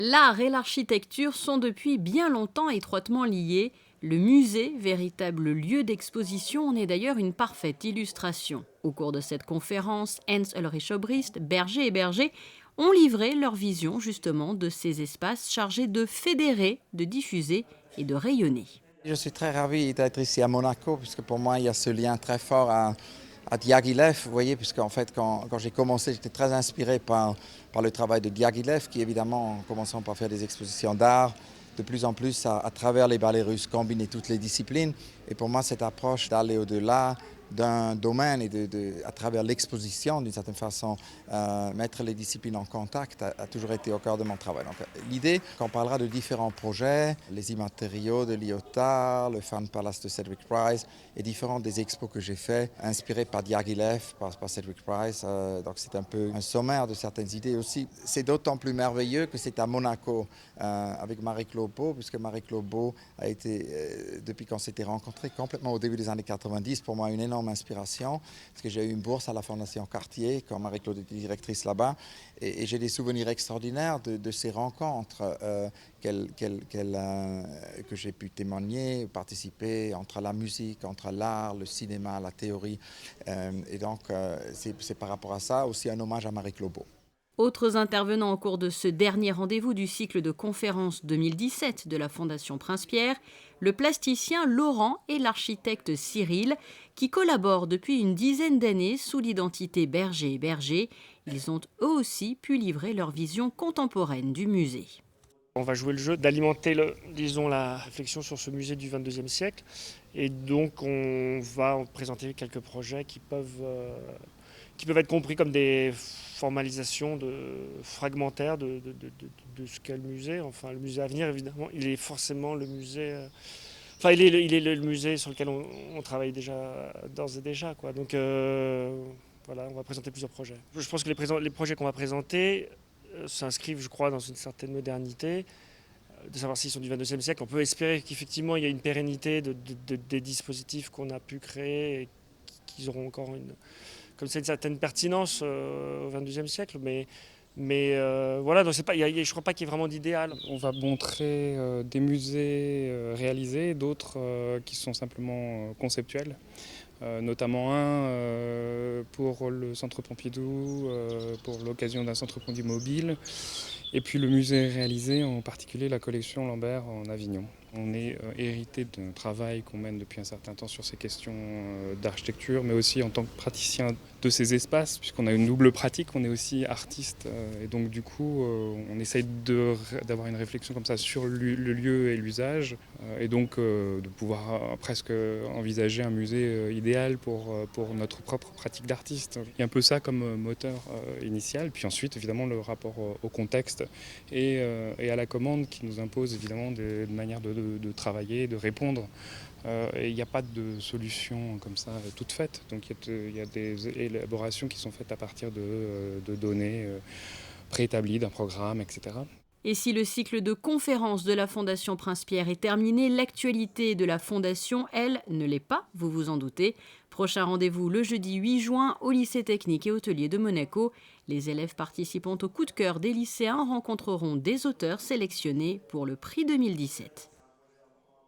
L'art et l'architecture sont depuis bien longtemps étroitement liés. Le musée, véritable lieu d'exposition, en est d'ailleurs une parfaite illustration. Au cours de cette conférence, Hans Ulrich Obrist, Berger et Berger ont livré leur vision justement de ces espaces chargés de fédérer, de diffuser et de rayonner. Je suis très ravi d'être ici à Monaco, puisque pour moi, il y a ce lien très fort à Diaghilev, vous voyez, puisque en fait, quand j'ai commencé, j'étais très inspiré par le travail de Diaghilev, qui évidemment, en commençant par faire des expositions d'art, de plus en plus, à travers les ballets russes, combiner toutes les disciplines. Et pour moi, cette approche d'aller au-delà d'un domaine et à travers l'exposition, d'une certaine façon, mettre les disciplines en contact a toujours été au cœur de mon travail. Donc, l'idée qu'on parlera de différents projets, les immatériaux de Lyotard, le Fan Palace de Cedric Price et différents des expos que j'ai faits, inspirés par Diaghilev, par Cedric Price. Donc c'est un peu un sommaire de certaines idées aussi. C'est d'autant plus merveilleux que c'est à Monaco avec Marie-Claude Beau, puisque Marie-Claude Beau a été, depuis qu'on s'était rencontrés, complètement au début des années 90, pour moi une énorme inspiration, parce que j'ai eu une bourse à la Fondation Cartier quand Marie-Claude était directrice là-bas, et j'ai des souvenirs extraordinaires de ces rencontres que j'ai pu témoigner, participer entre la musique, entre l'art, le cinéma, la théorie, et donc c'est par rapport à ça aussi un hommage à Marie-Claude Beau. Autres intervenants au cours de ce dernier rendez-vous du cycle de conférences 2017 de la Fondation Prince-Pierre, le plasticien Laurent et l'architecte Cyril, qui collaborent depuis une dizaine d'années sous l'identité Berger et Berger. Ils ont eux aussi pu livrer leur vision contemporaine du musée. On va jouer le jeu d'alimenter, la réflexion sur ce musée du XXIe siècle. Et donc on va présenter quelques projets qui peuvent être compris comme des formalisations fragmentaires de ce qu'est le musée. Enfin, le musée à venir, évidemment, il est forcément le musée... il est le musée sur lequel on travaille déjà, d'ores et déjà, quoi. Donc voilà, on va présenter plusieurs projets. Je pense que les projets qu'on va présenter s'inscrivent, je crois, dans une certaine modernité. De savoir s'ils sont du XXIe siècle, on peut espérer qu'effectivement il y a une pérennité des dispositifs qu'on a pu créer et qu'ils auront encore une certaine pertinence au XXIe siècle. Mais voilà, donc je ne crois pas qu'il y ait vraiment d'idéal. On va montrer des musées réalisés, d'autres qui sont simplement conceptuels. Notamment un pour le Centre Pompidou, pour l'occasion d'un centre Pompidou mobile, et puis le musée réalisé, en particulier la collection Lambert en Avignon. On est hérité d'un travail qu'on mène depuis un certain temps sur ces questions d'architecture, mais aussi en tant que praticien de ces espaces, puisqu'on a une double pratique, on est aussi artiste, et donc du coup on essaye d'avoir une réflexion comme ça sur le lieu et l'usage, et donc de pouvoir presque envisager un musée idéal pour notre propre pratique d'artiste. Il y a un peu ça comme moteur initial, puis ensuite évidemment le rapport au contexte et à la commande qui nous impose évidemment de manière de travailler, de répondre. Et il n'y a pas de solution comme ça toute faite. Donc il y a des élaborations qui sont faites à partir de données préétablies d'un programme, etc. Et si le cycle de conférences de la Fondation Prince-Pierre est terminé, l'actualité de la Fondation, elle, ne l'est pas, vous vous en doutez. Prochain rendez-vous le jeudi 8 juin au lycée technique et hôtelier de Monaco. Les élèves participant au coup de cœur des lycéens rencontreront des auteurs sélectionnés pour le prix 2017.